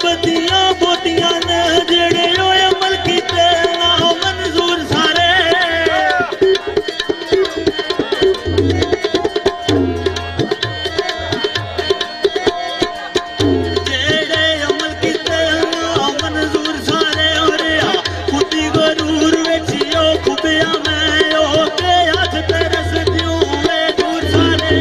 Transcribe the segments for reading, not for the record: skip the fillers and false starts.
बदियां बोतियां ने जेड़े ओए अमल कीते ना मंजूर सारे जेड़े अमल कीते ना मंजूर सारे और खुदी गरूर विच ओ खुबिया मैं ओ के हाथ तरस दियूं वे दूर सारे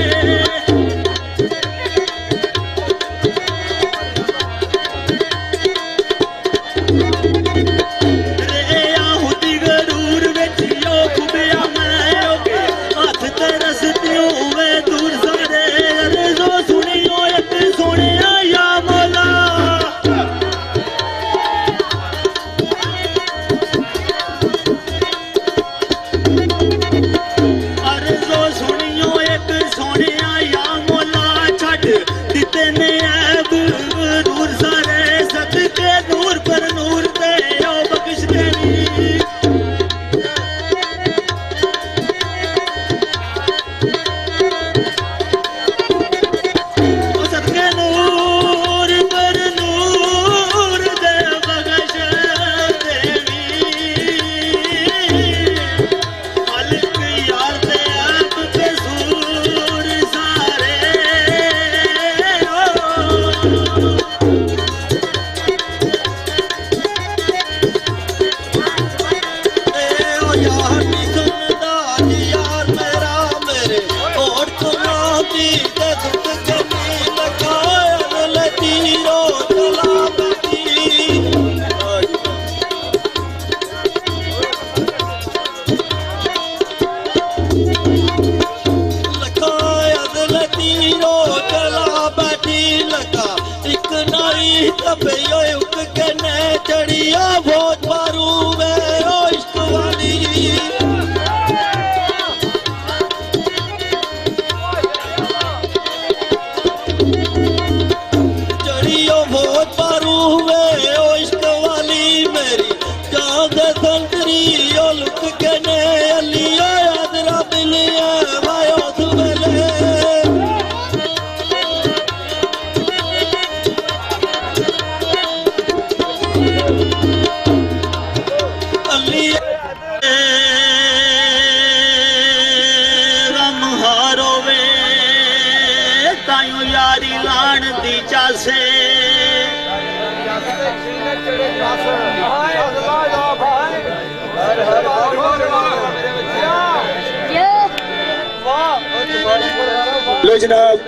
लो जनाब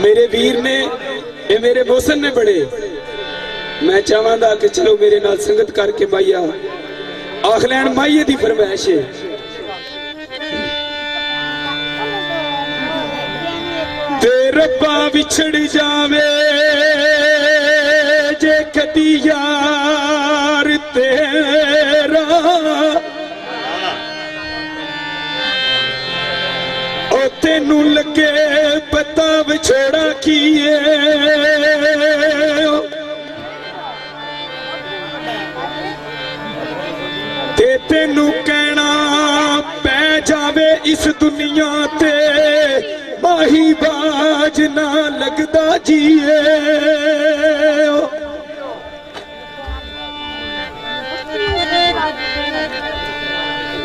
मेरे वीर ने ये मेरे मोहसन ने बड़े मैं चाहवांगा कि चलो मेरे नाल संगत करके माइया आख लैन माइये दी फरमाइश है ते रब्बा विछड़ जावे जे कदी यार तेरा तेनू लगे पता विछोड़ा किए ते तेनू कहना पै जावे इस दुनिया ते माही बाज ना लगदा जिए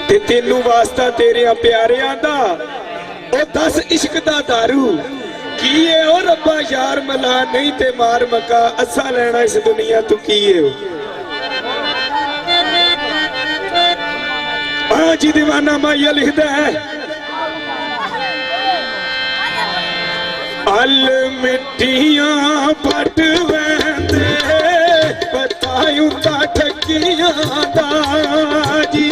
ते तेनू वास्ता तेरे प्यारियां दा ओ दस इश्क दा दारू की है ओ रब्बा यार मला नहीं ते मार मका असा लेना इस दुनिया तू की है आज दीवाना माया लिखदा है अल मिट्टियां पट वेंदे बतायूं ता ठगियां दा जी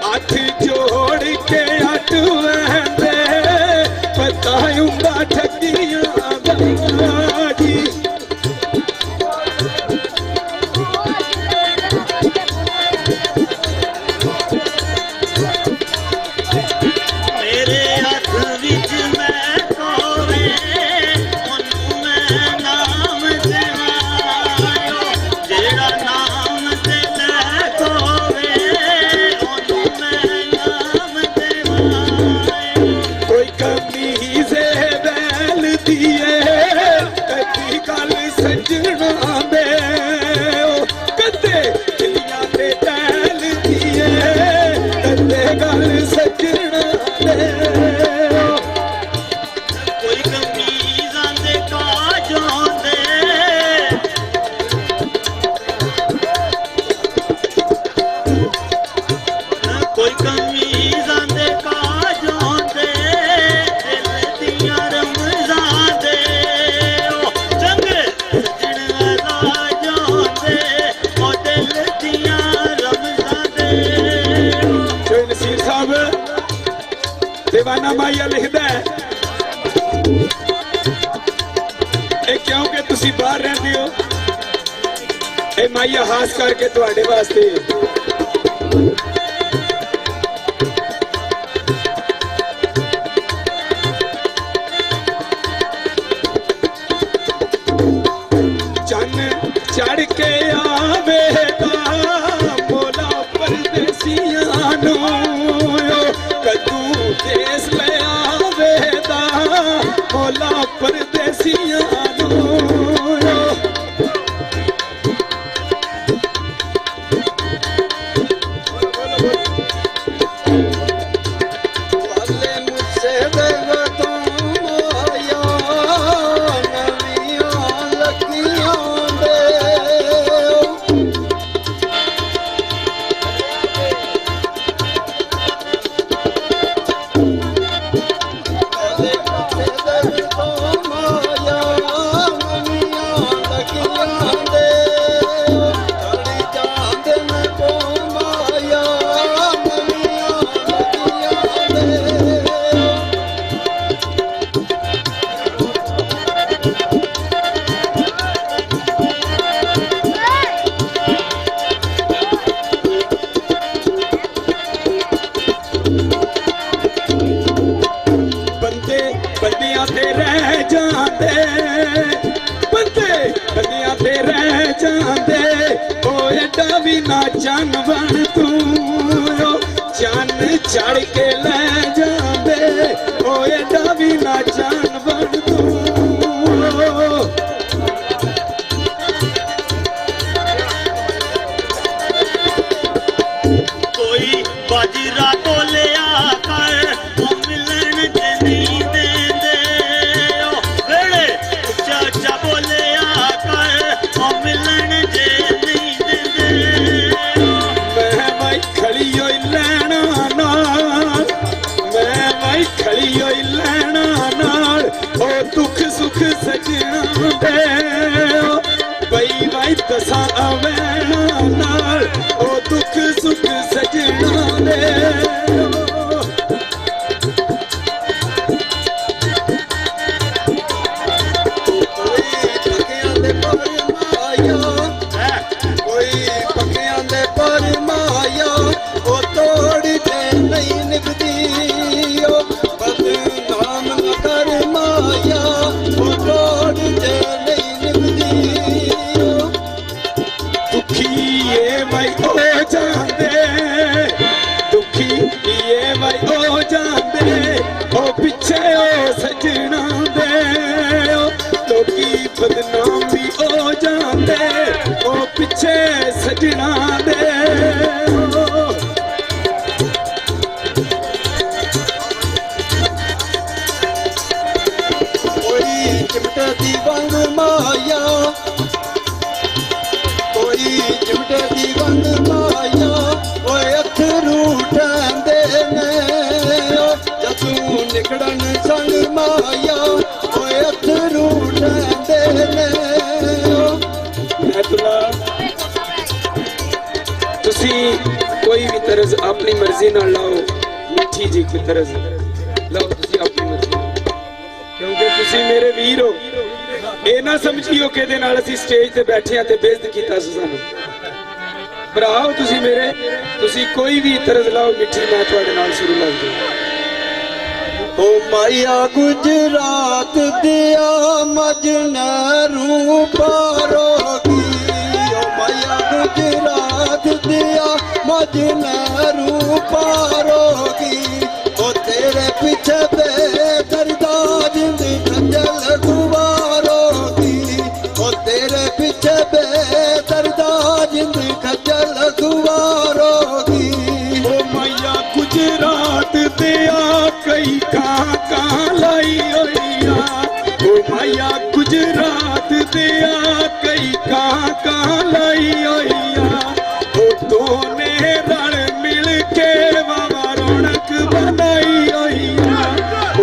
हाथ जोड़ के अट वेंदे बतायूंगा ठगियां जी मेरे हाथ विच मैं कोवे ओनू मैं नाम देवायो जेड़ा नाम ते लै को दीवाना माइया लिखदा है क्योंकि तुसी बाहर रहंदे हो ए माइया खास करके तुहाडे वास्ते चन्न चढ़ के आवेगा मोला परदेसियां नू कदू देस ले आवेदा मोला परदेसियां नू बंदियां ते रह जांदे बंदे बंदियां ते रह जांदे ओ एडा भी ना चन बन तू चन चढ़ के ले जांदे ओ एडा भी ना चन बन तू कोई बाजीरा तो ले आकर वो मिलन जे नहीं देंदे ओ वेड़े उच्चा उच्चा बोले आकर वो मिलन जे नहीं देंदे मैं भाई खड़ी होई लैना नाल मैं भाई खड़ी होई लैना नाल ओ दुख सुख सजना दे बई भाई दसा आवेना नाल ओ दुख सुख सजना दे पिछे ओ सजना दे लोकी बदनाम भी हो जाते ओ पिछे सजना दे कोई चिमटे दी वंग माया कोई चिमटे दी वंग माया ओए अथरू ठंदे ने निकड़न संग माया ओए अथरू ठंदे ने तुसी कोई भी तरज अपनी मर्जी ना लाओ मिठी जी की तरज लाओ तुसी अपनी मर्जी क्योंकि तुसी मेरे वीर हो ये ना समझियो कि दे नाल असी स्टेज ते बैठे ते बेइज्जत कीता सानू भराओ तुसी मेरे तुसी कोई भी तरज लाओ मिठी मैं तुहाडे नाल शुरू ला दूं ओ माया गुजरात दिया मजनू पारोगी ओ माया गुजरात दिया मजनू पारोगी ओ तेरे पीछे बेदर्दा जिंद खंजल गुवारोगी ओ तेरे पीछे बेदर्दा जिंद खंजल गुवारोगी ओ मैया गुजरात दिया कई का लाई होइया ओ मैया गुजरात दिया कई का लाई होइया ओ दोने रल मिल के बाबा रौनक बनाई होइया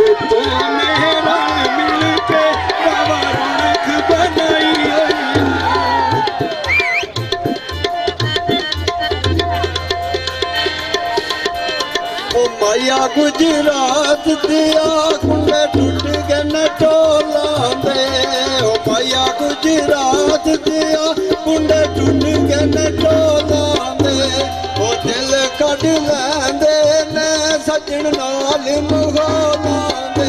ओ दोने रल मिल के बाबा रौनक बनाई होइया ओ माया माया गुजरात दिया कुंडे टूट गए न टोला दे ओ माया गुजरात दिया कुंडे टूट गए न टोला दे ओ दिल कढ लैंदे ने सजन नाल मगोला दे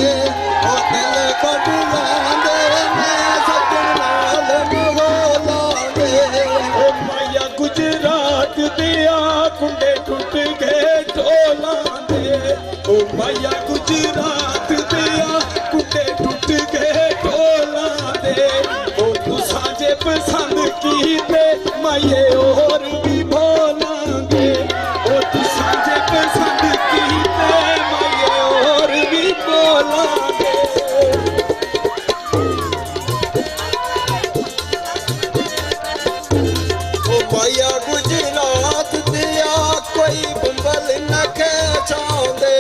ओ दिल कढ लैंदे ने सजन नाल मगोला दे ओ माया गुजरात दिया कुंडे टूट गए ढोलां दे ओ माया गुजरात दिया कुंडे टूट गए ढोलां दे ओ तुसां जे पसंद कीते माये और भी भोलां दे ओ तुसां जे पसंद कीते माये और भी भोलां दे ओ माया गुजरात दिया कोई बंबल न खेचांदे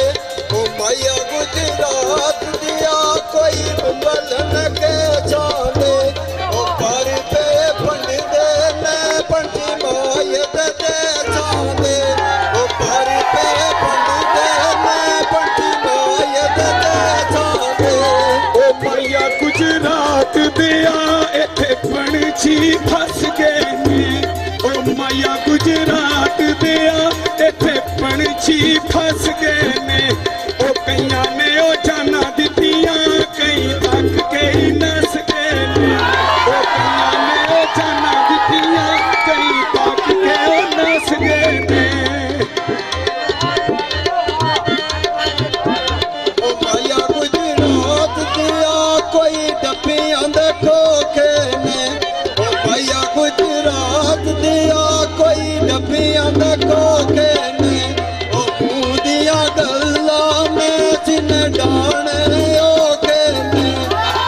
ओ माया गुजरात दिया कोई बंबल न खेचांदे ओ पर पे पंडे ने पंडी माया दे चांदे ओ पर पे पंडे ने पंडी माया दे चांदे ओ माया गुजरात दिया इत्थे पंछी फस गए ने ओ माया गुजरात दिया इत्थे पंछी फस गए ने ओ कईयां ने ओ जाना दित्तियां कई तक कई नस गए ने ओ कईयां ने ओ जाना दित्तियां कई तक के नस गए ने ओ माया गुजरात दिया कोई डब्बियां दे खोखे ने ओ माया गुजरात दिया कोई डब्बियां दे खोखे ने ओ बूंदियां गल्लां में जिन डाणे ओखे ने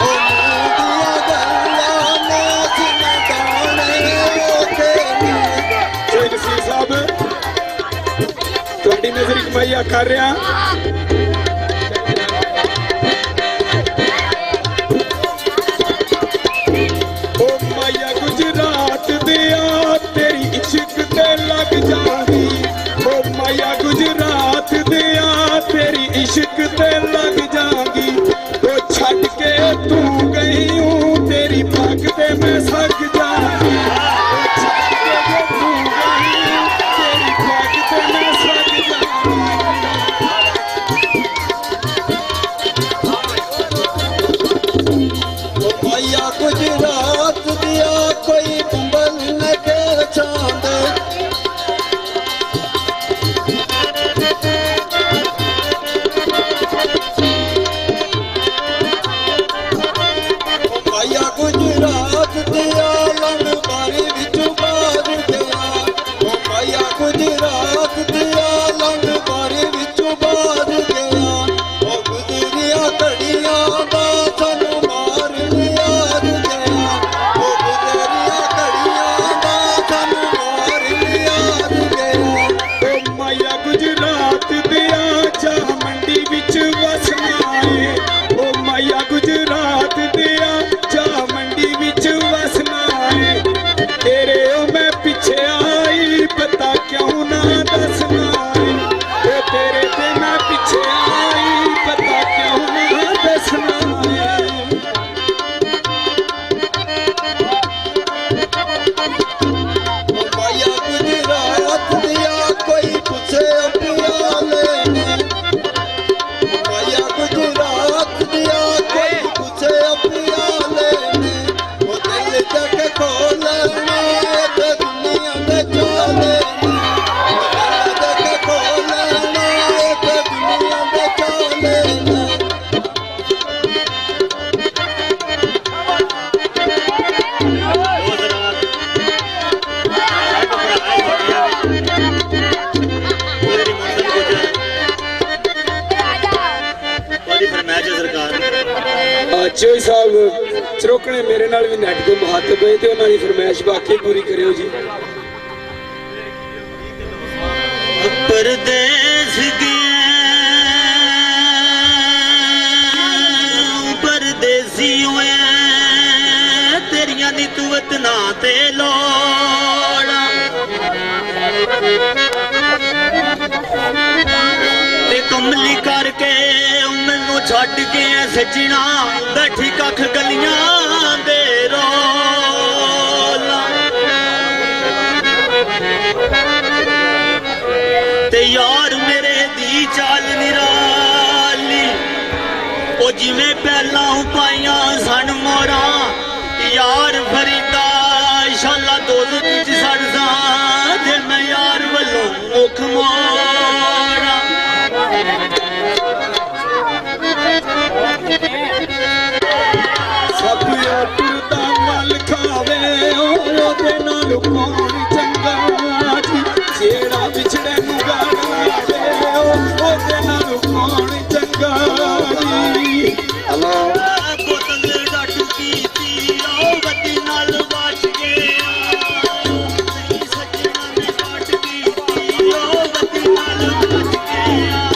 ओ बूंदियां गल्लां में जिन डाणे ओखे ने ਜੈ ਨਸੀਰ ਸਾਹਿਬ ਤੁਹਾਡੀ ਨਜ਼ਰ ਕਮਾਈਆ ਕਰ ਰਿਹਾ ਓ ਮਾਇਆ ਗੁਜਰਾਤ ਦਿਆ ਤੇਰੀ ਇਸ਼ਕ ਤੇ ਲੱਗ ਜਾਂਦੀ ਓ ਮਾਇਆ ਗੁਜਰਾਤ ਦਿਆ ਤੇਰੀ ਇਸ਼ਕ ਤੇ ਲੱਗ ਜਾਂਗੀ ਓ ਛੱਡ ਕੇ ਤੂੰ ਗਈ ਹੂੰ ਤੇਰੀ ਪੱਗ ਤੇ ਮੈਂ ਸੱਜ ਜਾਂਗੀ ਓ ਛੱਡ ਕੇ ਜੋ ਤੂੰ ਗਈ ਹੂੰ, ਤੇਰੀ ਪੱਗ ਤੇ ਮੈਂ ਸੱਜ ਜਾਂਗੀ ओ माया गुजरात दिया कोई बंबल न खेचांदे ओ माया गुजरात दिया लंग बारी विचों बाहर गया ओ माया गुजरात दिया लंग बारी विचों बाहर गया ओ गुजरिया घड़ियां दा सानू मार लियार गया ओ गुजरिया घड़ियां दा सानू मार लियार गया ਓ ਮਾਇਆ ਗੁਜਰਾਤ ਦਿਆ ਜਾ ਮੰਡੀ ਵਿੱਚ ਵਸਣਾ ਏ ਓ ਮਾਇਆ ਗੁਜਰਾਤ ਦਿਆ ਜਾ ਮੰਡੀ ਵਿੱਚ ਵਸਣਾ ਏ ਤੇਰੇ ਓ ਮੈਂ ਪਿੱਛੇ ਆਈ ਪਤਾ ਕਿਉਂ ਨਾ ਦੱਸਣਾ ਏ ਓ ਤੇਰੇ ਤੇ ਮੈਂ ਪਿੱਛੇ ਆਈ ਪਤਾ ਕਿਉਂ ਨਾ ਦੱਸਣਾ ਏ ओ माया गुजरात दिया कोई पूछे प्याले ने ओ माया गुजरात दिया कोई पूछे प्याले ने ओ दिल जग खोलना एक दुनिया में चले ने ओ दिल जग खोलना एक दुनिया में चले ने ਚੋਈ ਸਾਹਿਬ ਚਰੋਕਣੇ ਮੇਰੇ ਨਾਲ ਵੀ ਨੈਟ ਦੇ ਮਹੱਤਵ ਪਏ ਤੇ ਉਹਨਾਂ ਦੀ ਫਰਮਾਇਸ਼ ਬਾਕੀ ਪੂਰੀ ਕਰਿਓ ਜੀ परदेस गए परदेसी हुए तेरिया नी तू वतना ते लोड़ा ਤੇ ਕਮਲੀ ਕਰਕੇ ਮੈਨੂੰ ਛੱਡ ਕੇ ਐ ਸੱਜਣਾ ਬੈਠੀ ਕੱਖ ਗਲੀਆਂ ਦੇ ਰੋਲਾ ਤੇ ਯਾਰ ਮੇਰੇ ਦੀ ਚਾਲ ਨਿਰਾਲੀ ਉਹ ਜਿਵੇਂ ਪਹਿਲਾਂ ਪਾਈਆਂ ਸਨ ਮੋਰਾਂ ਯਾਰ ਫਰੀਦਾ ਇਨਸ਼ਾਅੱਲਾ ਦੋਜ਼ਖ ਵਿੱਚ ਸੜਦਾ ਤੇ ਮੈਂ ਯਾਰ ਵੱਲੋਂ ਮੁਖ ਮੋੜਾ ਸਭ ਟੁਰਦਾ ਮਲ ਖਾਵੇ ਉਹਦੇ ਨਾਲ ਕੌਣ ਚੰਗਾ ਜੀ ਜਿਹੜਾ ਵਿਛੜੇ ਨੂੰ ਗਾਲ ਲਾਵੇ ਉਹਦੇ ਨਾਲ ਕੌਣ ਚੰਗਾ ਜੀ ਬੋਤਲ ਡੱਟ ਕੀਤੀ ਉਹ ਬੱਤੀ ਨਾਲ ਬਚ ਗਿਆ ਸੱਜਣਾ ਨੇ ਕੱਟ ਕੀਤੀ ਉਹ ਬੱਤੀ ਨਾਲ ਬਚ ਗਿਆ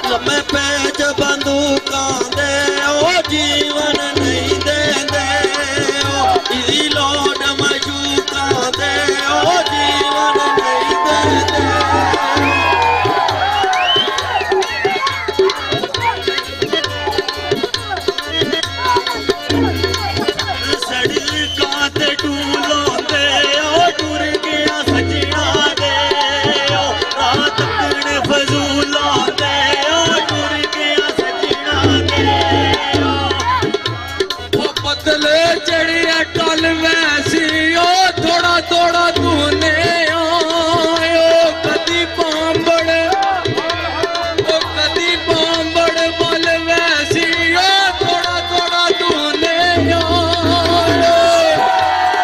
ਲੰਮੇ ਪੈਚ ਬੰਦੂਕਾਂ ਦੇ ਉਹ ਜੀਵਨ ਨਹੀਂ ਦਿੰਦੇ ਇਹਦੀ ਲੋੜ ਮਸ਼ੂਕਾਂ ਦੇ ਉਹ ਜੀਵਨ ਨਹੀਂ ਦਿੰਦੇ ਸੜਕਾਂ ਤੇ ਟੂਲੋਂਦੇ ਉਹ ਟੁਰ ਗਿਆ ਸੱਜਣਾ ਦੇ ਉਹ ਰਾਤ ਦਿਨ ਫਜ਼ੂਲਾਂ ਦੇ ਉਹ ਟੁਰ ਗਿਆ ਸੱਜਣਾ ਦੇ ਉਹ ਬਦਲੇ ਚੜਿਆ ਟਲ ਵੈਸੀ ਉਹ ਥੋੜਾ ਥੋੜਾ ਤੂਨੇ ਉਹ ਕਦੀ ਪਾਂਬੜ ਬਲ ਵੈਸੀ ਉਹ ਥੋੜਾ ਥੋੜਾ ਤੂਨੇ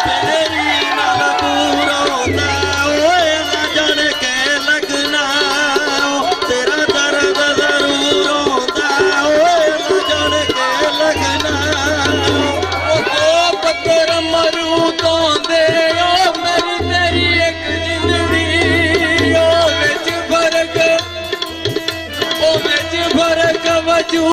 ਤੇਰੀ ਨਾਲ ਦੂਰ ਆਉਂਦਾ ਓਏ ਨਾ ਜਾਣੇ ਕੇ ਲੱਗਣਾ ਤੇਰਾ ਦਰਦ ਜ਼ਰੂਰ ਆਉਂਦਾ ਓਏ ਨਾ ਜਾਣੇ ਕੇ ਲੱਗਣਾ ਉਹ ਪੱਤਰ ਮਰੂ ਤੋਂਦੇ ਉਹ ਮੇਰੀ ਤੇਰੀ ਇੱਕ ਜ਼ਿੰਦਗੀ ਉਹ ਵਿੱਚ ਫਰਕ ਵਜੂ